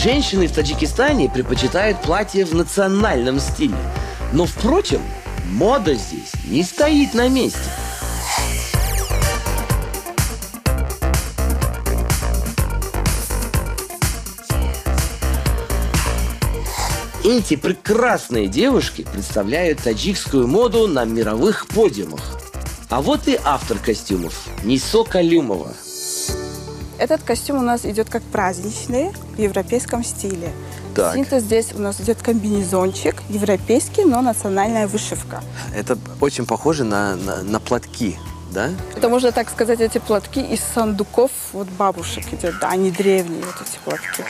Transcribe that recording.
Женщины в Таджикистане предпочитают платья в национальном стиле. Но, впрочем, мода здесь не стоит на месте. Эти прекрасные девушки представляют таджикскую моду на мировых подиумах. А вот и автор костюмов – Нисо Калюмова. Этот костюм у нас идет как праздничный в европейском стиле. Так. Синтез здесь у нас идет комбинезончик европейский, но национальная вышивка. Это очень похоже на платки, да? Это, можно так сказать, эти платки из сундуков вот бабушек идет, да, они древние, вот эти платки.